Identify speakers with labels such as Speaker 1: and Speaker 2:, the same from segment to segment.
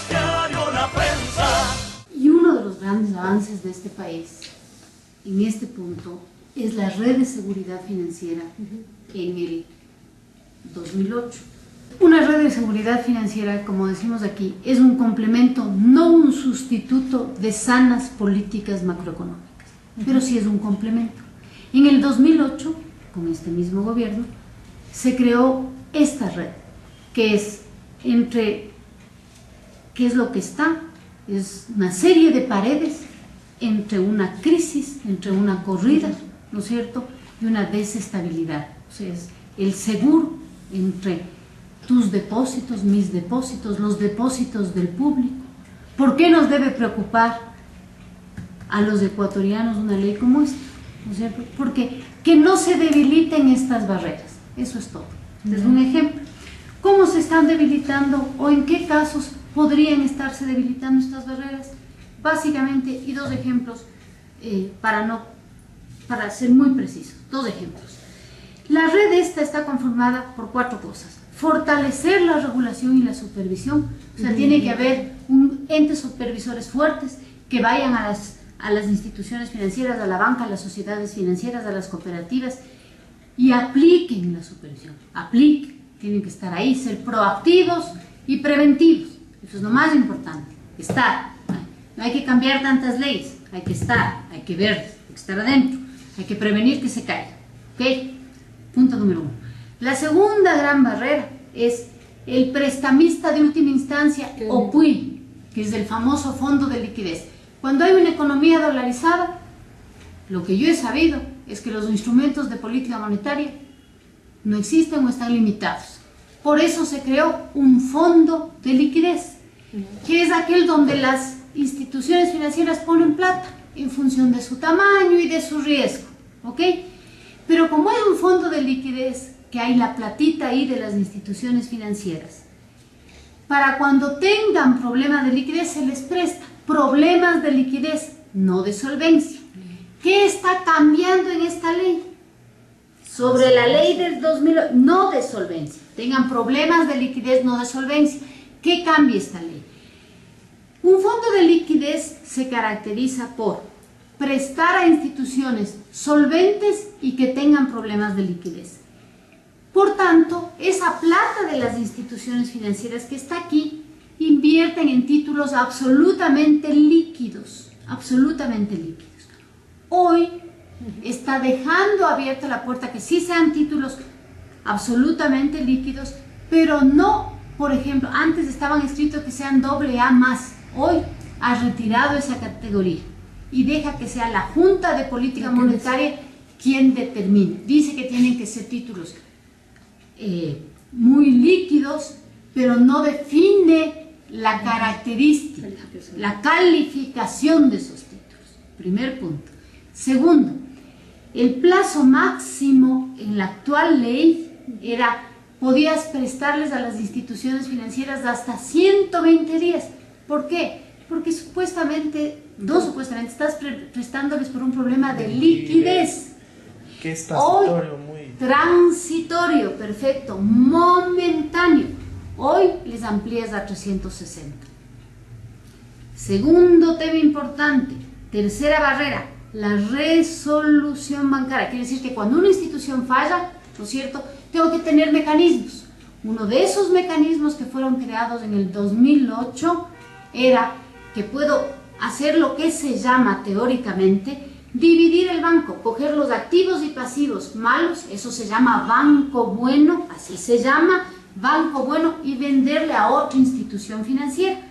Speaker 1: Diario La Prensa. Y uno de los grandes avances de este país, en este punto, es la red de seguridad financiera en el 2008. Una red de seguridad financiera, como decimos aquí, es un complemento, no un sustituto de sanas políticas macroeconómicas, pero sí es un complemento. En el 2008, con este mismo gobierno, se creó esta red, que es ¿qué es lo que está? Es una serie de paredes entre una crisis, entre una corrida, ¿no es cierto?, y una desestabilidad. O sea, es el seguro entre tus depósitos, mis depósitos, los depósitos del público. ¿Por qué nos debe preocupar a los ecuatorianos una ley como esta? ¿No es cierto? Porque que no se debiliten estas barreras, eso es todo. Este es un ejemplo. ¿Cómo se están debilitando o en qué casos podrían estarse debilitando estas barreras? Básicamente, y dos ejemplos para ser muy precisos, dos ejemplos. La red esta está conformada por 4 cosas. Fortalecer la regulación y la supervisión, o sea, tiene que haber entes supervisores fuertes que vayan a las instituciones financieras, a la banca, a las sociedades financieras, a las cooperativas y apliquen la supervisión, tienen que estar ahí, ser proactivos y preventivos, eso es lo más importante, estar, no hay que cambiar tantas leyes, hay que estar, hay que ver, hay que estar adentro, hay que prevenir que se caiga, ¿ok? Punto número 1. La segunda gran barrera es el prestamista de última instancia, o PUI, que es el famoso fondo de liquidez. Cuando hay una economía dolarizada, lo que yo he sabido es que los instrumentos de política monetaria no existen o están limitados. Por eso se creó un fondo de liquidez, que es aquel donde las instituciones financieras ponen plata en función de su tamaño y de su riesgo, ¿ok? Pero como es un fondo de liquidez, que hay la platita ahí de las instituciones financieras, para cuando tengan problemas de liquidez se les presta. Problemas de liquidez, no de solvencia. ¿Qué está cambiando en esta ley? Sobre la ley del 2000, no de solvencia. Tengan problemas de liquidez, no de solvencia. ¿Qué cambia esta ley? Un fondo de liquidez se caracteriza por prestar a instituciones solventes y que tengan problemas de liquidez. Por tanto, esa plata de las instituciones financieras que está aquí, invierten en títulos absolutamente líquidos, absolutamente líquidos. Hoy está dejando abierta la puerta que sí sean títulos absolutamente líquidos, pero no, por ejemplo, antes estaban escritos que sean AA+, hoy ha retirado esa categoría y deja que sea la Junta de Política Monetaria quien determine. Dice que tienen que ser títulos muy líquidos, pero no define la característica, la calificación de esos títulos. Primer punto. Segundo, el plazo máximo en la actual ley podías prestarles a las instituciones financieras hasta 120 días. ¿Por qué? Porque supuestamente estás prestándoles por un problema de liquidez.
Speaker 2: Que es transitorio,
Speaker 1: transitorio, perfecto, momentáneo. Hoy les amplías a 360. Segundo tema importante, tercera barrera, la resolución bancaria. Quiere decir que cuando una institución falla, ¿no es cierto?, tengo que tener mecanismos. Uno de esos mecanismos que fueron creados en el 2008 era que puedo hacer lo que se llama teóricamente dividir el banco, coger los activos y pasivos malos, eso se llama banco bueno, así se llama, banco bueno, y venderle a otra institución financiera.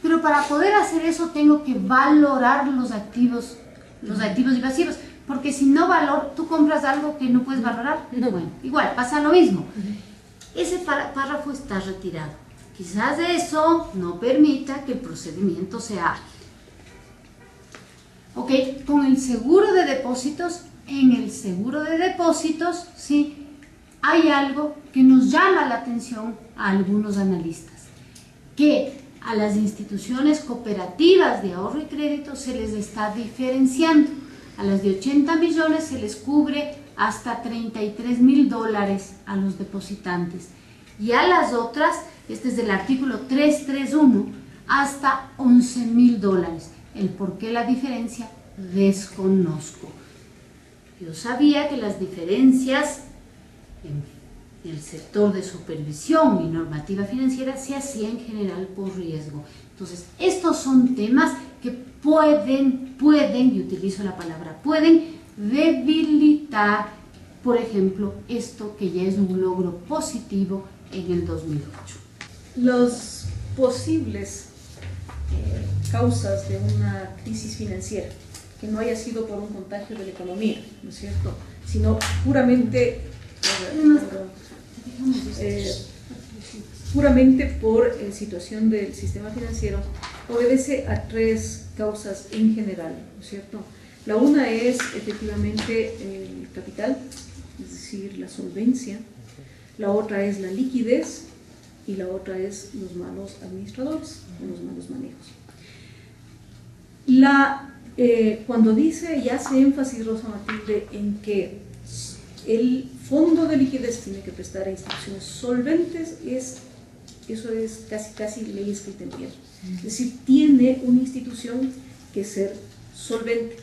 Speaker 1: Pero para poder hacer eso tengo que valorar los activos y pasivos, porque si no valoro, tú compras algo que no puedes valorar, bueno, igual, pasa lo mismo. Ese párrafo está retirado. Quizás eso no permita que el procedimiento sea ágil. Ok, con el seguro de depósitos, en el seguro de depósitos, sí, hay algo que nos llama la atención a algunos analistas, que a las instituciones cooperativas de ahorro y crédito se les está diferenciando. A las de 80 millones se les cubre hasta $33.000 a los depositantes. Y a las otras, este es del artículo 331, hasta $11.000. El por qué la diferencia, desconozco. Yo sabía que las diferencias en el sector de supervisión y normativa financiera se hacían en general por riesgo. Entonces, estos son temas que pueden, y utilizo la palabra pueden, debilitar, por ejemplo, esto que ya es un logro positivo en el 2008.
Speaker 3: Los posibles causas de una crisis financiera, que no haya sido por un contagio de la economía, ¿no es cierto?, sino puramente por situación del sistema financiero, obedece a tres causas en general, ¿no es cierto? La una es efectivamente el capital, es decir, la solvencia. La otra es la liquidez y la otra es los malos administradores, los malos manejos. Cuando dice y hace énfasis Rosa Matilde en que el fondo de liquidez tiene que prestar a instituciones solventes, eso es casi ley escrita en piedra. Es decir, tiene una institución que ser solvente,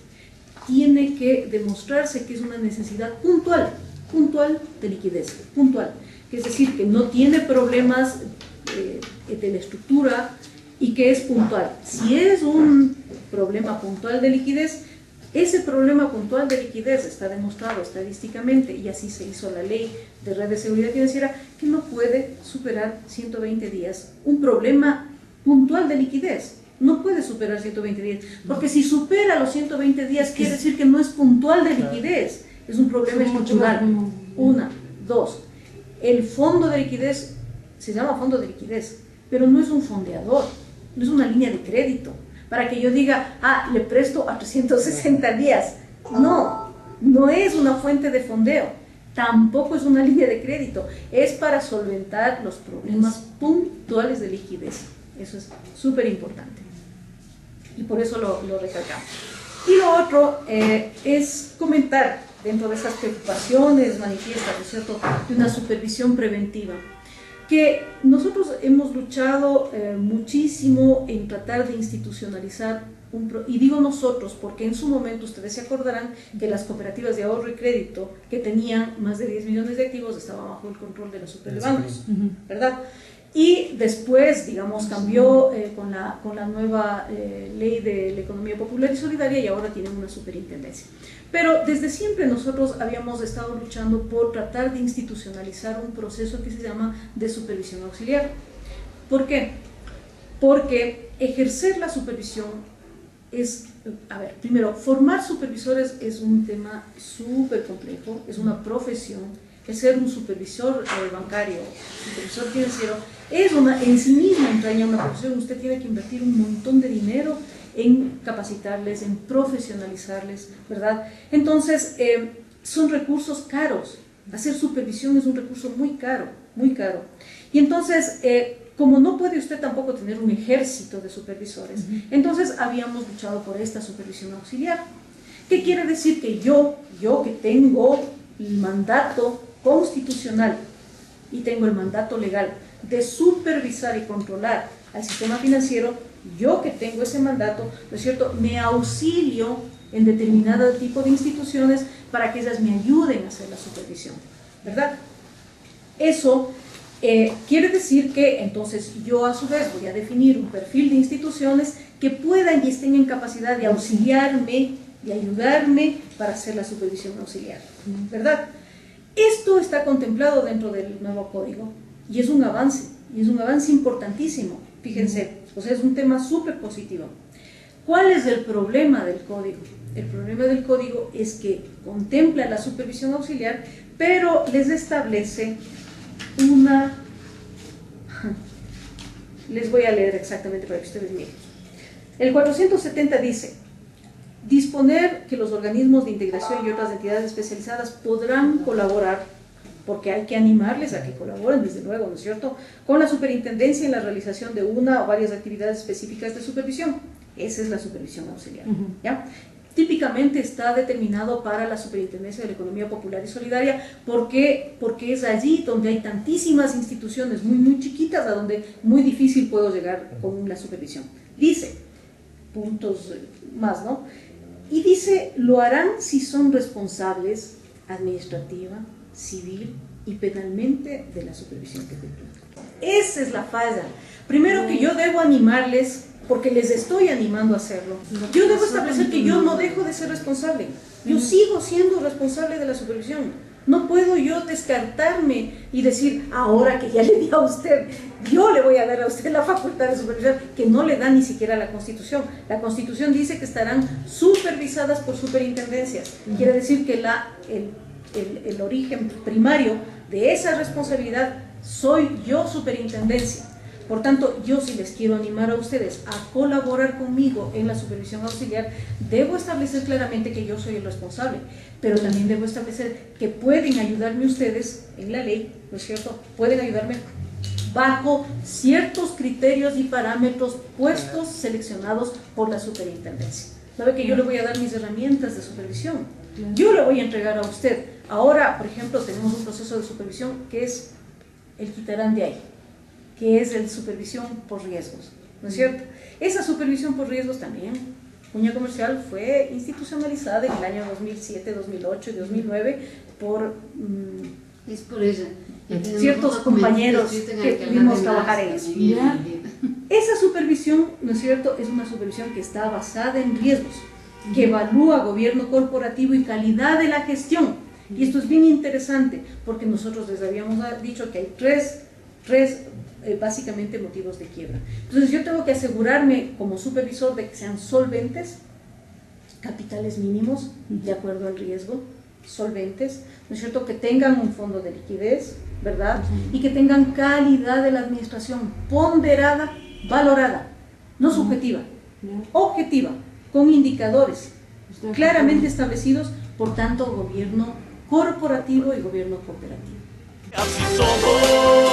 Speaker 3: tiene que demostrarse que es una necesidad puntual de liquidez, puntual. Es decir, que no tiene problemas de la estructura y que es puntual. Si es un problema puntual de liquidez, ese problema puntual de liquidez está demostrado estadísticamente, y así se hizo la ley de red de seguridad financiera, que no puede superar 120 días. Un problema puntual de liquidez no puede superar 120 días, porque si supera los 120 días quiere decir que no es puntual de liquidez, es un problema estructural. Una, dos, el fondo de liquidez se llama fondo de liquidez, pero no es un fondeador, no es una línea de crédito para que yo diga, le presto a 360 días. No es una fuente de fondeo, tampoco es una línea de crédito, es para solventar los problemas puntuales de liquidez. Eso es súper importante y por eso lo recalcamos. Y lo otro es comentar, dentro de esas preocupaciones manifiestas, ¿no es cierto?, de una supervisión preventiva, que nosotros hemos luchado muchísimo en tratar de institucionalizar y digo nosotros porque en su momento ustedes se acordarán que las cooperativas de ahorro y crédito que tenían más de 10 millones de activos estaban bajo el control de los superbancos, ¿verdad? Y después, digamos, cambió con la nueva ley de la economía popular y solidaria, y ahora tienen una superintendencia. Pero desde siempre nosotros habíamos estado luchando por tratar de institucionalizar un proceso que se llama de supervisión auxiliar. ¿Por qué? Porque ejercer la supervisión es, primero, formar supervisores es un tema súper complejo, es una profesión. El ser un supervisor bancario, supervisor financiero, en sí mismo entraña una profesión. Usted tiene que invertir un montón de dinero en capacitarles, en profesionalizarles, ¿verdad? Entonces, son recursos caros. Hacer supervisión es un recurso muy caro, muy caro. Y entonces, como no puede usted tampoco tener un ejército de supervisores, entonces habíamos luchado por esta supervisión auxiliar. ¿Qué quiere decir? Que yo que tengo el mandato constitucional y tengo el mandato legal de supervisar y controlar al sistema financiero, yo que tengo ese mandato, ¿no es cierto?, me auxilio en determinado tipo de instituciones para que ellas me ayuden a hacer la supervisión, ¿verdad? Eso quiere decir que entonces yo a su vez voy a definir un perfil de instituciones que puedan y estén en capacidad de auxiliarme, de ayudarme para hacer la supervisión auxiliar, ¿verdad? Esto está contemplado dentro del nuevo código y es un avance importantísimo, fíjense, o sea, es un tema súper positivo. ¿Cuál es el problema del código? El problema del código es que contempla la supervisión auxiliar, pero les establece les voy a leer exactamente para que ustedes miren. El 470 dice: disponer que los organismos de integración y otras entidades especializadas podrán colaborar, porque hay que animarles a que colaboren, desde luego, ¿no es cierto?, con la superintendencia en la realización de una o varias actividades específicas de supervisión. Esa es la supervisión auxiliar, ¿ya? típicamente está determinado para la Superintendencia de la Economía Popular y Solidaria, porque es allí donde hay tantísimas instituciones muy chiquitas, a donde muy difícil puedo llegar con la supervisión. Dice, puntos más, ¿no? Y dice, lo harán si son responsables administrativa, civil y penalmente de la supervisión que efectúan. Esa es la falla. Primero que yo debo animarles, porque les estoy animando a hacerlo. Yo debo establecer que yo no dejo de ser responsable. Yo sigo siendo responsable de la supervisión. No puedo yo descartarme y decir, ahora que ya le di a usted, yo le voy a dar a usted la facultad de supervisión, que no le da ni siquiera la Constitución. La Constitución dice que estarán supervisadas por superintendencias. Quiere decir que el origen primario de esa responsabilidad soy yo, superintendencia. Por tanto, yo sí les quiero animar a ustedes a colaborar conmigo en la supervisión auxiliar. Debo establecer claramente que yo soy el responsable, pero también debo establecer que pueden ayudarme ustedes en la ley, ¿no es cierto? Pueden ayudarme bajo ciertos criterios y parámetros puestos, seleccionados por la superintendencia. ¿Sabe que yo le voy a dar mis herramientas de supervisión? Yo le voy a entregar a usted. Ahora, por ejemplo, tenemos un proceso de supervisión que es el quitarán de ahí, que es el supervisión por riesgos, ¿no es cierto? Esa supervisión por riesgos también, Cuña Comercial, fue institucionalizada en el año 2007, 2008 y 2009 por
Speaker 1: es por eso,
Speaker 3: ciertos compañeros que pudimos trabajar en eso. Esa supervisión, ¿no es cierto?, es una supervisión que está basada en riesgos, que evalúa gobierno corporativo y calidad de la gestión. Y esto es bien interesante, porque nosotros les habíamos dicho que hay tres básicamente motivos de quiebra. Entonces yo tengo que asegurarme como supervisor de que sean solventes, capitales mínimos de acuerdo al riesgo, solventes, ¿no es cierto?, que tengan un fondo de liquidez, ¿verdad? Y que tengan calidad de la administración, ponderada, valorada, no subjetiva, objetiva, con indicadores claramente establecidos, por tanto, gobierno corporativo y gobierno cooperativo.
Speaker 4: Así somos.